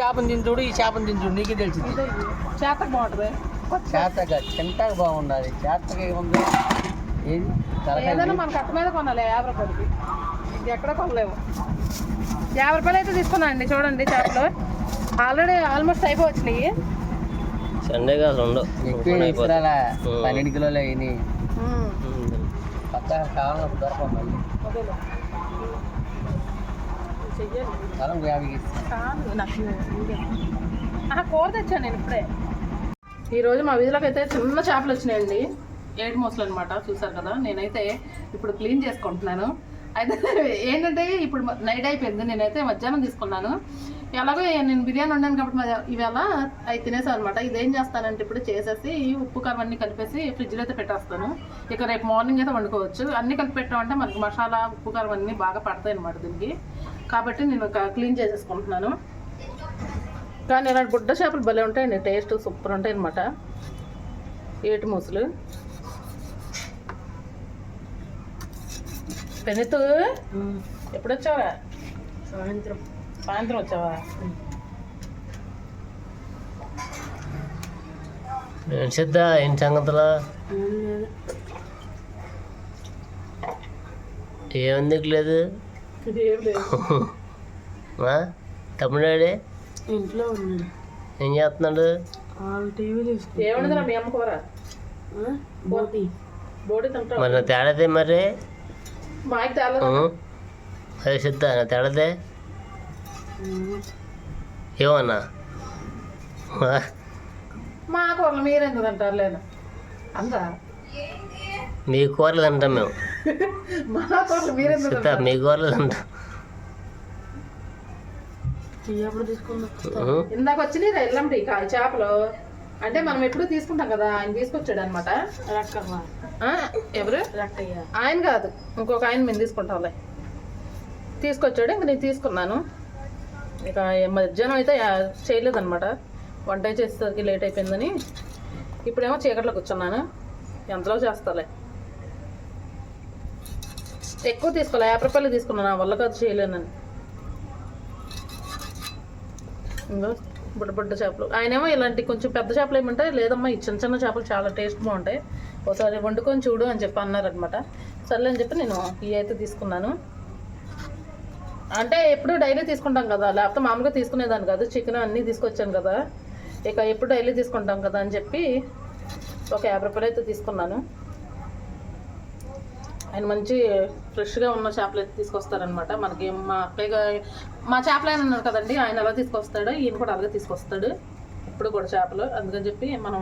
చేపను తిని చూడు, ఈ చేపను తిని చూడు, నీకే తెలిసింది. చేతకు బాగుంటుంది. చేతగా తింటాక బాగుండాలి, చేతగా ఏముంది ఏది ఏదైనా మన కట్ట మీద కొనాలి 50 రూపాయలకి, ఇంకెక్కడ కొనలేము. 50 రూపాయలు అయితే తీసుకున్నాను అండి. చూడండి చేపలు ఆల్రెడీ ఆల్మోస్ట్ అయిపోవచ్చినాయి. సండే కాదు ఉండవు ఎక్కువ 12 కిలోలు అయినాయి. పక్క కావాలన్నప్పుడు దొరకవు మళ్ళీ. కాలం 50 కూర తెచ్చాను నేను ఇప్పుడే. ఈరోజు మా వీధిలోకి అయితే చిన్న చేపలు వచ్చినాయండి, 7 మూసలు అనమాట. చూసారు కదా, నేనైతే ఇప్పుడు క్లీన్ చేసుకుంటున్నాను. అయితే ఏంటంటే ఇప్పుడు నైట్ అయిపోయింది, నేనైతే మధ్యాహ్నం తీసుకున్నాను. ఎలాగో నేను బిర్యానీ వండాను కాబట్టి ఇవాళ అవి తినేసాను అనమాట. ఇదేం చేస్తానంటే ఇప్పుడు చేసేసి ఉప్పు కారం అన్నీ కలిపేసి ఫ్రిడ్జ్లో అయితే పెట్టేస్తాను. ఇక రేపు మార్నింగ్ అయితే వండుకోవచ్చు. అన్నీ కలిపి పెట్టామంటే మనకి మసాలా ఉప్పు కారం అన్నీ బాగా పడతాయి అనమాట దీనికి. కాబట్టి నేను క్లీన్ చేసేసుకుంటున్నాను. కానీ ఇలాంటి బుడ్డ చేపలు భలే ఉంటాయండి, టేస్ట్ సూపర్ ఉంటాయి అనమాట. 7 మూసలు. పెనితు ఎప్పుడు వచ్చావా? సాయంత్రం వచ్చావా? సిద్ధా ఏం సంగతులు? ఏమందుకు లేదు? తమ్ముడాడే ఇంట్లో ఉన్నాడు. ఏం చేస్తున్నాడు? ఏమన్నదిరా మీ అమ్మ కూర? బోటి తింటావు మరి తేడాదే మరి. మాకు తేలేదు. అదే సిద్ధా నా తేడాదే ఏమన్నా? మా కూరలు మీరెందుకు తింటారు? లేదు అందా మీ కూరలు తింటాం మేము. మా కూరలు మీరెందుకు సిద్ధా మీ కూరలు తింటాం. ఇందాక వచ్చినాయి ఎల్లండి కాయ చేపలు. అంటే మనం ఎప్పుడు తీసుకుంటాం కదా, ఆయన తీసుకొచ్చాడు అనమాట. ఎవరు? ఆయన కాదు, ఇంకొక ఆయన మేము తీసుకుంటాంలే. తీసుకొచ్చాడు, ఇంక నేను తీసుకున్నాను. ఇక మధ్యాహ్నం అయితే చేయలేదన్నమాట, వంట చేసేసరికి లేట్ అయిపోయిందని. ఇప్పుడేమో చీకట్లో కూర్చున్నాను, ఎంతలో చేస్తాలే. ఎక్కువ తీసుకోలే, 50 రూపాయలు తీసుకున్నాను, వల్ల కాదు చేయలేనని. ఇంకో బుడ్డ చేపలు. ఆయనేమో ఇలాంటి కొంచెం పెద్ద చేపలు ఏమంటాయి, లేదమ్మా ఈ చిన్న చిన్న చేపలు చాలా టేస్ట్ బాగుంటాయి, ఒకసారి వండుకొని చూడు అని చెప్పి అన్నారనమాట. సర్లే అని చెప్పి నేను ఇవి అయితే తీసుకున్నాను. అంటే ఎప్పుడు డైలీ తీసుకుంటాం కదా, లేకపోతే మామూలుగా తీసుకునేదాన్ని కాదు. చికెన్ అన్నీ తీసుకొచ్చాను కదా, ఇక ఎప్పుడు డైలీ తీసుకుంటాం కదా అని చెప్పి ఒక 50 రూపాయలు అయితే తీసుకున్నాను. ఆయన మంచి ఫ్రెష్గా ఉన్న చేపలు అయితే తీసుకొస్తారనమాట మనకి. మా అక్కయ్య మా చేపలు ఆయన ఉన్నారు కదండి, ఆయన ఎలా తీసుకొస్తాడు, ఈయన కూడా అలాగే తీసుకొస్తాడు ఇప్పుడు కూడా చేపలు. అందుకని చెప్పి మనం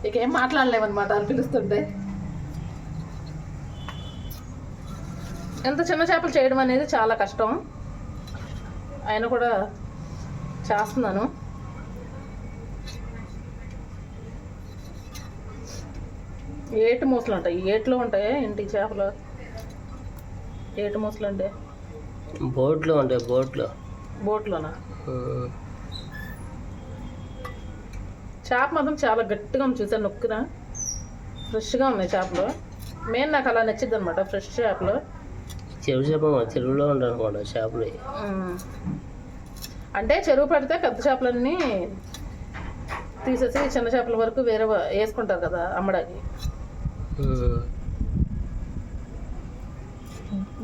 ఇక ఏం మాట్లాడలేమన్నమాట వాళ్ళు పిలుస్తుంటే. ఎంత చిన్న చేపలు చేయడం అనేది చాలా కష్టం, ఆయన కూడా చేస్తున్నాను. ఏటు మూసలు ఉంటాయి, ఏట్లో ఉంటాయి ఇంటి చేపలు. 7 మూసలు అంటే బోట్లో ఉంటాయి. బోట్లోనా? చేప మాత్రం చాలా గట్టిగా ఉంది, చూసాను నొక్కిన. ఫ్రెష్గా ఉన్నాయి చేపలు. మెయిన్ నాకు అలా నచ్చింది అనమాట, ఫ్రెష్ చేపలు. చెరువులో ఉంటాయి చేపలు. అంటే చెరువు పడితే పెద్ద చేపలన్నీ తీసేసి చిన్న చేపల వరకు వేరే వేసుకుంటారు కదా అమ్మడానికి.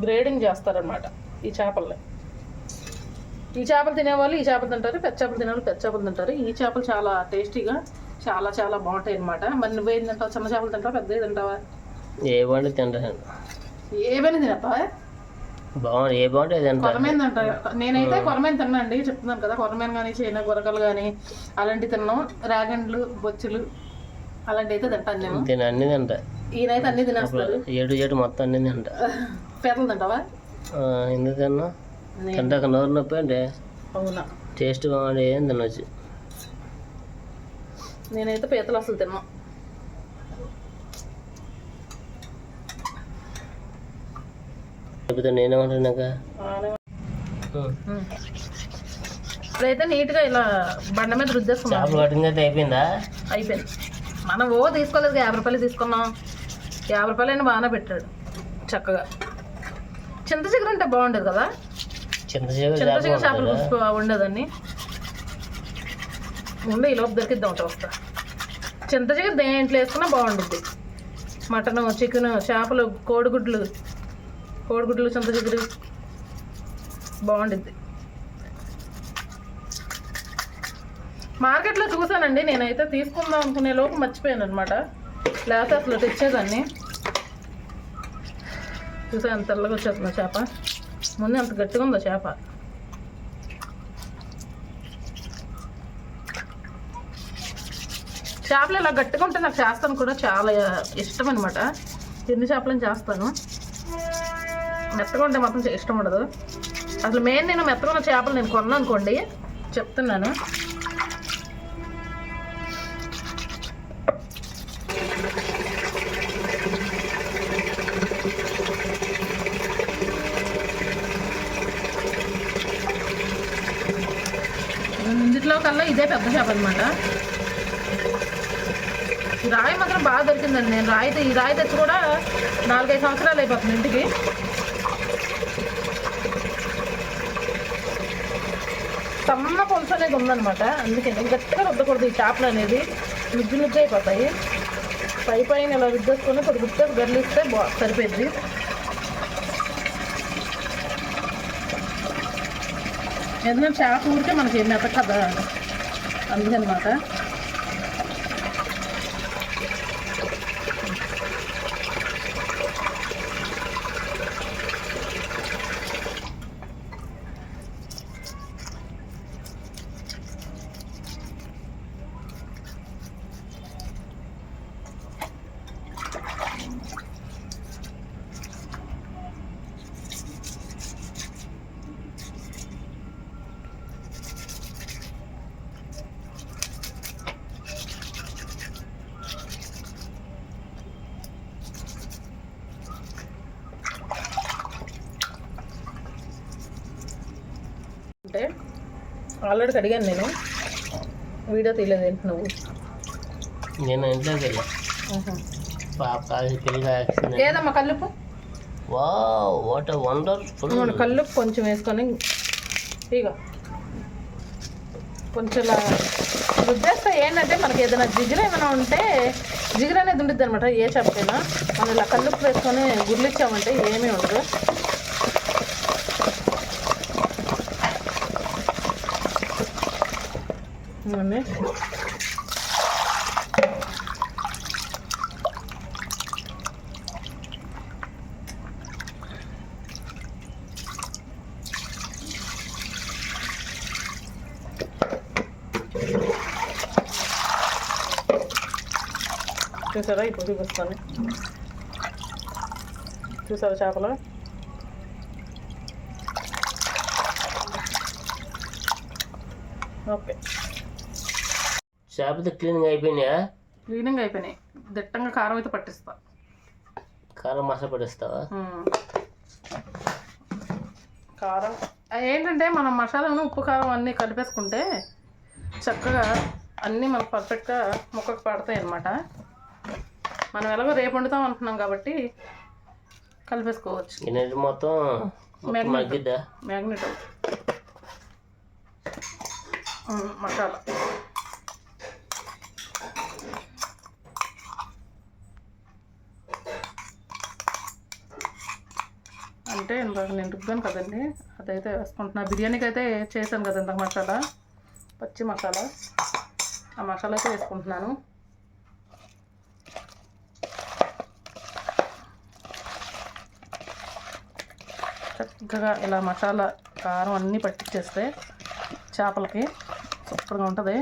గ్రేడింగ్ చేస్తారనమాట ఈ చేపల్ని. ఈ చేపలు తినేవాళ్ళు ఈ చేపలు తింటారు, పెద్ద చేపలు తినేవాళ్ళు పెద్ద చేపలు తింటారు. ఈ చేపలు చాలా టేస్టీగా చాలా చాలా బాగుంటాయి అనమాట. మరి నువ్వేం తింటావు? చిన్న చేపలు తింటావా, పెద్దవి తింటావా? ఏవండి తింటాను, ఏవైనా తినప్పా. బాగుంది, ఏ బాగుంటాయి తింటా. కొరమేను తింటారు. నేనైతే కొరమేను తిన్నాండి, చెప్తున్నాను కదా. కొరమేను కానీ చైనా గురకలు కానీ అలాంటివి తిన్నాం. రాగండ్లు, బొచ్చులు అలాంటివి అయితే తింటాను నేను. అన్ని తింటా. ఈయనైతే అన్ని తినేస్తాడు. ఏడు మొత్తం అన్ని తింటా. పీతలు తింటావా? ఎందుకు తిన్నా, తింటాక నోరు నొప్పి అంటే. అవునా? టేస్ట్ బాగుంది, ఏం తినొచ్చు. నేనైతే పీతలు అసలు తిన్నా. చెబుతా నేనేమంటున్నాక. ఇప్పుడైతే నీట్గా ఇలా బండ మీద రుద్దేసుకున్నాం. చేపలు కటింగ్ అయితే అయిపోయిందా? అయిపోయింది. మనం తీసుకోలేదు, 50 రూపాయలు తీసుకున్నాం. 50 రూపాయలు అయినా బాగానే పెట్టాడు చక్కగా. చింత చిగురు అంటే బాగుండేది కదా, చింత చిగురు చేపలు ఉండేదాన్ని. ముందు ఈ లోపు దొరికిద్దాం వస్తా. చింత చిగురు దేంట్లో వేసుకున్నా బాగుండుద్ది. మటను, చికెను, చేపలు, కోడిగుడ్లు చింత చిగురు బాగుండుద్ది. మార్కెట్లో చూసానండి, నేనైతే తీసుకుందాం అనుకునే లోపు మర్చిపోయాను అనమాట. లేకపోతే అసలు తెచ్చేదాన్ని. చూసా ఎంత తెల్లగా వచ్చేస్తుందో చేప. ముందు అంత గట్టిగా ఉందో చేప. చేపలు ఇలా గట్టిగా ఉంటే నాకు చేస్తాను కూడా చాలా ఇష్టం అనమాట. ఎన్ని చేపలను చేస్తాను. మెత్తగా ఉంటే మాత్రం ఇష్టం ఉండదు. అసలు మెయిన్ నేను మెత్తగా ఉన్న చేపలు నేను కొన్నాను అనుకోండి, చెప్తున్నాను. ఇందులో కల్లా ఇదే పెద్ద చేప అనమాట. ఈ రాయి మాత్రం బాగా దొరికిందండి. నేను ఈ రాయి తెచ్చి కూడా 4-5 సంవత్సరాలు అయిపోతుంది ఇంటికి. సన్న పులుసు అనేది ఉందన్నమాట. అందుకే గట్టిగా రుద్దకూడదు ఈ చేపలు అనేది. నుజ్జు అయిపోతాయి. పైన ఇలా రుద్దేసుకొని కొద్ది గుర్తు గర్లిస్తే సరిపోయింది. ఎందుకంటే చేప ఊరికే మనకి మెత్త కదా, అందుకనమాట. అంటే ఆల్రెడీ అడిగాను నేను, వీడియో తీయలేదు ఏంటి నువ్వు? నేను ఇంట్లోకి వెళ్ళా. ఏదమ్మా కల్లుప్పు? Wow, what a wonderful. మన కల్లుప్పు కొంచెం వేసుకొని ఇక కొంచెం ఇలా రుద్దేస్తే ఏంటంటే మనకి ఏదైనా జిగురు ఏమైనా ఉంటే జిగురు అనేది ఉంటుంది అనమాట. ఏ చెప్పైనా మనం ఇలా కల్లుప్పు వేసుకొని గుర్లిచ్చామంటే ఏమీ ఉండదు. చూసారా ఇప్పుడు చూపిస్తాను. చూసారా చేపలు? ఓకే, చేపలు క్లీనింగ్ అయిపోయినాయా? క్లీనింగ్ అయిపోయినాయి. దిట్టంగా కారం అయితే పట్టిస్తా. కారం మసాలా పట్టిస్తావా? కారం ఏంటంటే మనం మసాలాను ఉప్పు కారం అన్నీ కలిపేసుకుంటే చక్కగా అన్నీ మనకు పర్ఫెక్ట్గా ముక్కకు పడతాయి అన్నమాట. మనం ఎలాగో రేపు వండుతాం అంటున్నాం కాబట్టి కలిపేసుకోవచ్చు. మొత్తం మ్యాగ్నెట్ మసాలా అంటే ఇందాక నేను రుబ్బాను కదండి, అదైతే వేసుకుంటున్నా. బిర్యానీకి అయితే చేశాను కదా ఇందాక మసాలా, పచ్చి మసాలా. ఆ మసాలా అయితే వేసుకుంటున్నాను. చక్కగా ఇలా మసాలా కారం అన్నీ పట్టించేస్తే చేపలకి సూపర్గా ఉంటుంది.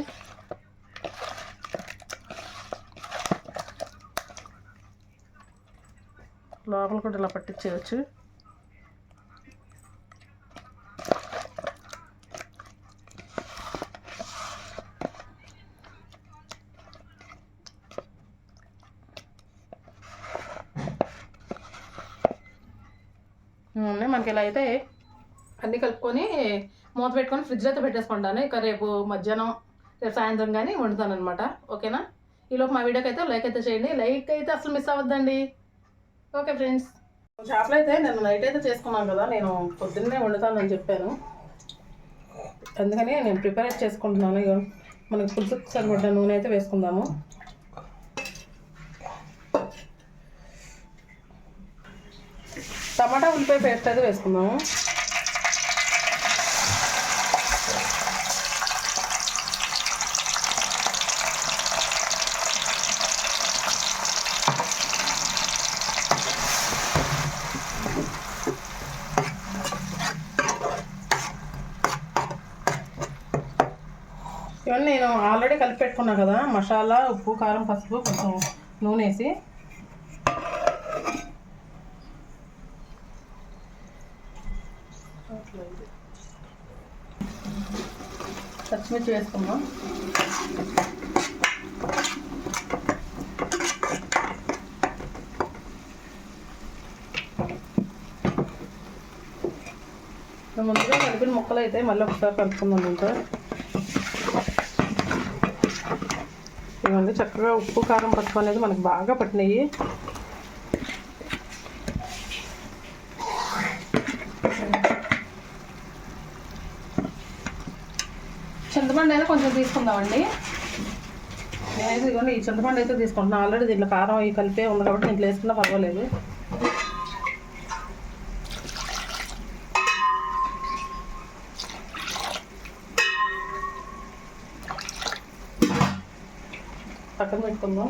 లోపల కూడా ఇలా పట్టించేయచ్చు. మనకి ఇలా అయితే అన్నీ కలుపుకొని మూత పెట్టుకొని ఫ్రిడ్జ్లో అయితే పెట్టేసుకుంటాను. ఇక రేపు మధ్యాహ్నం రేపు సాయంత్రం కానీ వండుతాను అనమాట. ఓకేనా? ఈలోపు మా వీడియోకి అయితే లైక్ అయితే చేయండి. లైక్ అయితే అసలు మిస్ అవ్వద్దండి. ఓకే ఫ్రెండ్స్, చేపలు అయితే నేను నైట్ అయితే చేసుకున్నాను కదా, నేను పొద్దున్నే వండుతానని చెప్పాను. అందుకని నేను ప్రిపేర్ చేసుకుంటున్నాను. మనకి పులుసుకు సరిపడ్డ నూనె అయితే వేసుకుందాము. టమాటా ఉల్లిపాయ పేస్ట్ అయితే వేసుకుందాము. ఇవన్నీ నేను ఆల్రెడీ కలిపి పెట్టుకున్నా కదా, మసాలా, ఉప్పు, కారం, పసుపు, కొంచెం నూనె వేసి పచ్చిమిర్చి వేసుకుందాం. ముందుగా కలిపిన ముక్కలు అయితే మళ్ళీ ఒకసారి కలుపుకుందాం. ఇంకా ఇవన్నీ చక్కగా ఉప్పు, కారం, పసుపు అనేది మనకు బాగా పట్టినాయి. చింతపండు అయితే కొంచెం తీసుకుందామండి. నేనైతే ఇదిగోండి ఈ చింతపండు అయితే తీసుకుంటున్నాను. ఆల్రెడీ దీంట్లో కారం అవి కలిపే ఉంది కాబట్టి దీంట్లో వేసుకున్నా పర్వాలేదు. పక్కన పెట్టుకుందాం.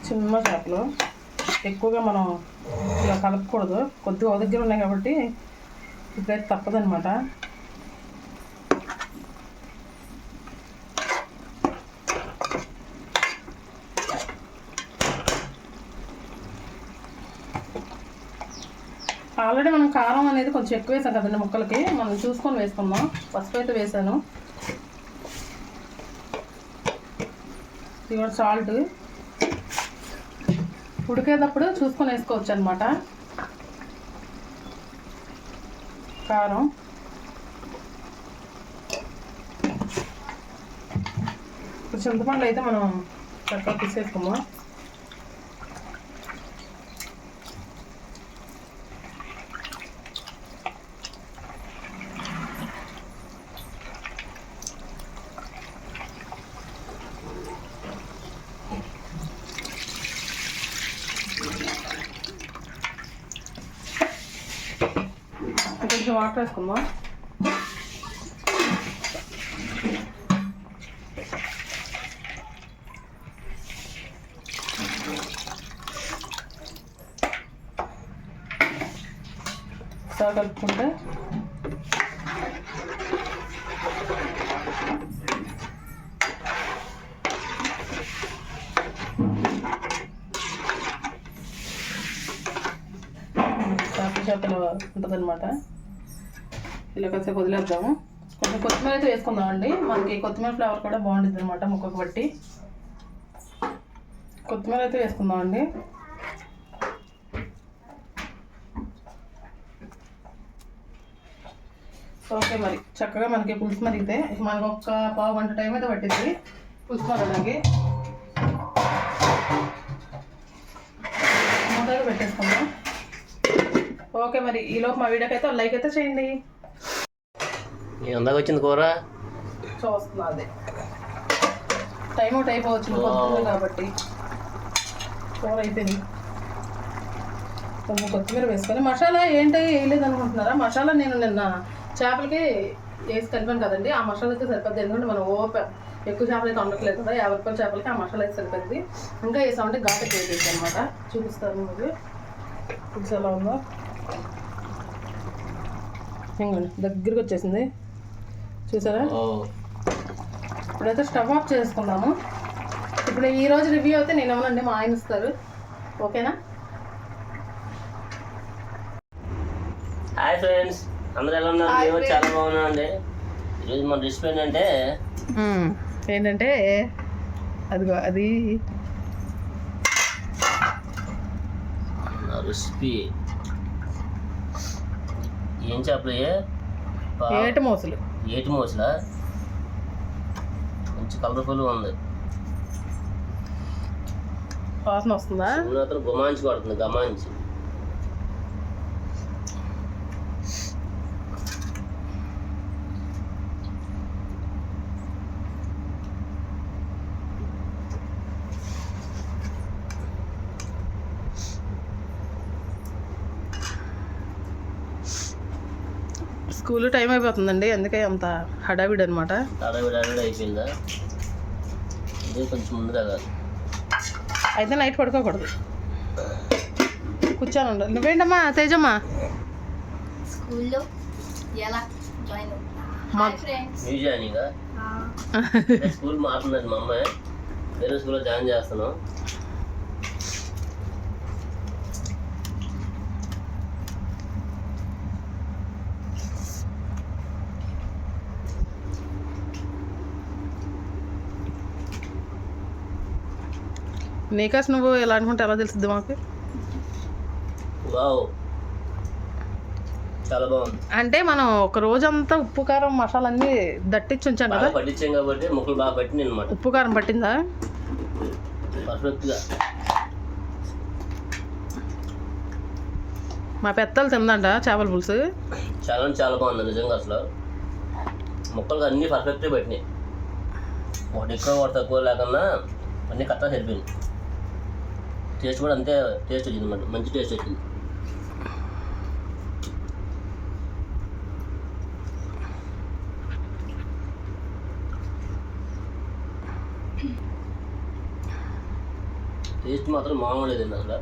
చిన్న చేపలు ఎక్కువగా మనం ఇలా కలపకూడదు, కొద్దిగా దగ్గర ఉన్నాయి కాబట్టి ఇప్పుడైతే తప్పదనమాట. ఆల్రెడీ మనం కారం అనేది కొంచెం ఎక్కువ వేసాం కదండి ముక్కలకి, మనం చూసుకొని వేసుకుందాం. పసుపు అయితే వేసాను. ఇవాళ సాల్ట్ ఉడికేటప్పుడు చూసుకొని వేసుకోవచ్చు అనమాట. కారం, చింతపండు అయితే మనం చక్కగా తీసేసుకుందాం. కొంచెం వాటర్ వేసుకుందాం. ఒకసారి కలుపుకుంటే చేపలు ఉంటుంది అనమాట. ఇలా కాసేపు వదిలేద్దాము. కొంచెం కొత్తిమీర అయితే వేసుకుందామండి. మనకి కొత్తిమీర ఫ్లేవర్ కూడా బాగుంటుంది అనమాట ముక్కకు బట్టి. కొత్తిమీర అయితే వేసుకుందామండి. ఓకే, మరి చక్కగా మనకి పులుసు మరిగితే మనకు ఒక పావు గంట టైం అయితే పట్టింది పులుసు మరగడానికి. మూతగా పెట్టేసుకుందాం. ఓకే, మరి ఈలోపు మా వీడియోకి అయితే లైక్ అయితే చేయండి. ఎందాక వచ్చింది కూర చూస్తున్నా, అదే టైం అవుట్ అయిపోవచ్చు పొద్దున్న కాబట్టి. కూర అయిపోయింది. కొంచెం కొత్తిమీర వేసుకొని మసాలా ఏంటి వేయలేదు అనుకుంటున్నారా? మసాలా నేను నిన్న చేపలకి వేసి కలిపాను కదండి, ఆ మసాలా అయితే సరిపోద్ది. ఎందుకంటే మనం ఎక్కువ చేపలు అయితే ఉండట్లేదు కదా, 50 రూపాయల చేపలకి ఆ మసాలా అయితే సరిపోద్ది. ఇంకా వేసామంటే ఘాటు వేసేసి అనమాట. చూపిస్తాను మీకు పులుసు ఎలా ఉందో. ఇంకోండి దగ్గరికి వచ్చేసింది చూసారా. ఇప్పుడైతే స్టవ్ ఆఫ్ చేసుకుందాము. ఇప్పుడు ఈరోజు రివ్యూ అయితే నేను ఏమనండి మా ఆయన ఇస్తారు. ఓకేనా? హాయ్ ఫ్రెండ్స్, అందరూ ఎలా ఉన్నారు? మేము చాలా బాగున్నాం అండి. ఈరోజు మన రెసిపీ ఏంటంటే అదిగో అది రెసిపీ ఏం చేపలు? ఏటి మోసలు. ఏటి మోసలా? మంచి కలర్ఫుల్ ఉంది. వాసన వస్తుందా? గుమాంచి పడుతుంది, గమాంచి. స్కూల్ టైం అయిపోతుందండి, అందుకే అంత హడావిడి అనమాట. హడావిడి అయిపోయిందా? ఇది కొంచెం ముందు కదా. అయితే నైట్ పడుకోకూడదు, కూర్చొని ఉండాలి. నువ్వేంటమ్మా తేజమ్మా? స్కూల్లో ఎలా జాయిన్ మ్యూజియానింగా స్కూల్ మారుతుందండి మా అమ్మాయి, వేరే స్కూల్లో జాయిన్ చేస్తున్నాం. నీకాస్ నువ్వు ఎలా అనుకుంటే ఎలా తెలుస్తుంది మాకు? వావ్, చాలా బాగుంది. అంటే మనం ఒక రోజంతా ఉప్పు కారం మసాలా అన్నీ దట్టించి ఉంచాం కదా, బాగా పట్టించాం కాబట్టి ముక్కలు బాగా పట్టినాయి అనమాట. ఉప్పు కారం పట్టిందా పర్ఫెక్ట్గా. మా పెద్దలు తిందంట చేపల పులుసు. చాలా బాగుంది నిజంగా. అసలు ముక్కలు అన్నీ పర్ఫెక్ట్గా పెట్టినాయి, ఒకటి ఎక్కువ ఒకటి తక్కువ లేకుండా అన్నీ కరెక్ట్గా సరిపోయింది. టేస్ట్ కూడా అంతే టేస్ట్ వచ్చింది అన్నమాట, మంచి టేస్ట్ వచ్చింది. టేస్ట్ మాత్రం మామూలు లేదండి, అసలు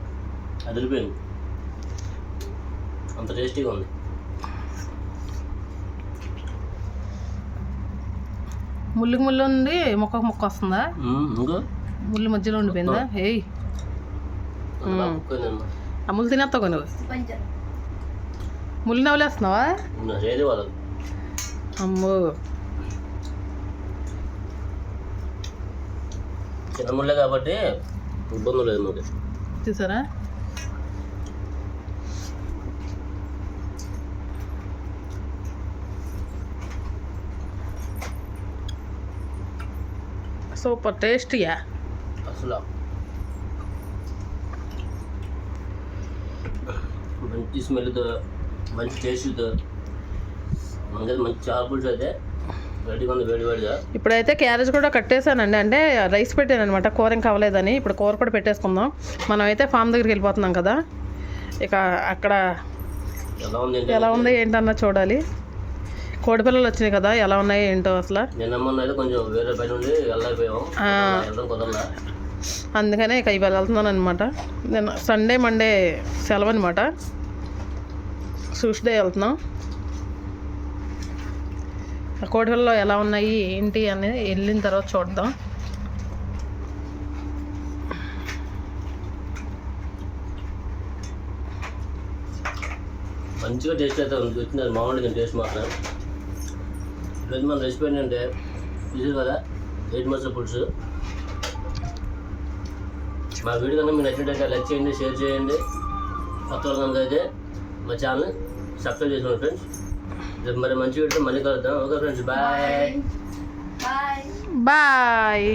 అదిరిపోయింది, అంత టేస్టీగా ఉంది. ముళ్ళుకి ముళ్ళు ఉంది, మొక్కకు మొక్క వస్తుందా? ఇంకా ముళ్ళు మధ్యలో ఉండిపోయిందా? ఏయ్ ఆ ముళ్ళు తినేస్తావు నువ్వు, ముళ్ళు నవ్వులేస్తున్నావా? ఏది వాళ్ళది అమ్మో, చిన్న ముళ్ళే కాబట్టి ఇబ్బంది లేదు మాకు. చూసారా? సూపర్ టేస్టీయా అసలు. మంచి స్మెల్తో మంచి టేస్ట్తో మనకి మంచి చేపల పులుసు అయితే రెడీగా ఉంది, వేడిగా. ఇప్పుడైతే క్యారేజ్ కూడా కట్టేసానండి, అంటే రైస్ పెట్టాను అనమాట, కూర ఇంకా అవ్వలేదని. ఇప్పుడు కూర కూడా పెట్టేసుకుందాం. మనం అయితే ఫామ్ దగ్గరికి వెళ్ళిపోతున్నాం కదా, ఇక అక్కడ ఎలా ఉంది ఏంటన్నా చూడాలి. కోడిపిల్లలు వచ్చినాయి కదా, ఎలా ఉన్నాయి ఏంటో అసలు. నిన్న మొన్న అయితే కొంచెం వేరే పని ఉండి వెళ్ళకపోయాం, కుదరలా. అందుకనే ఇక ఇవాళ వెళ్తున్నాను అనమాట. నేను సండే మండే సెలవు అనమాట, ట్యూస్డే వెళ్తున్నాం. కోడిపిల్లలు ఎలా ఉన్నాయి ఏంటి అనేది వెళ్ళిన తర్వాత చూద్దాం. మంచిగా టేస్ట్ అయితే వచ్చింది, మామూలుగా టేస్ట్ మాత్రం. ఈరోజు మన రెసిపీ ఏంటంటే చూసారు కదా, 8 మసాలా పులుసు. మా వీడియో కనుక మీరు నచ్చినట్టయితే లైక్ చేయండి, షేర్ చేయండి. కొత్త వాళ్ళు కనుక అయితే మా ఛానల్ సబ్స్క్రైబ్ చేసుకోండి ఫ్రెండ్స్. మరి మంచి వీడియో మళ్ళీ కలుద్దాం. Okay friends, bye bye. Bye.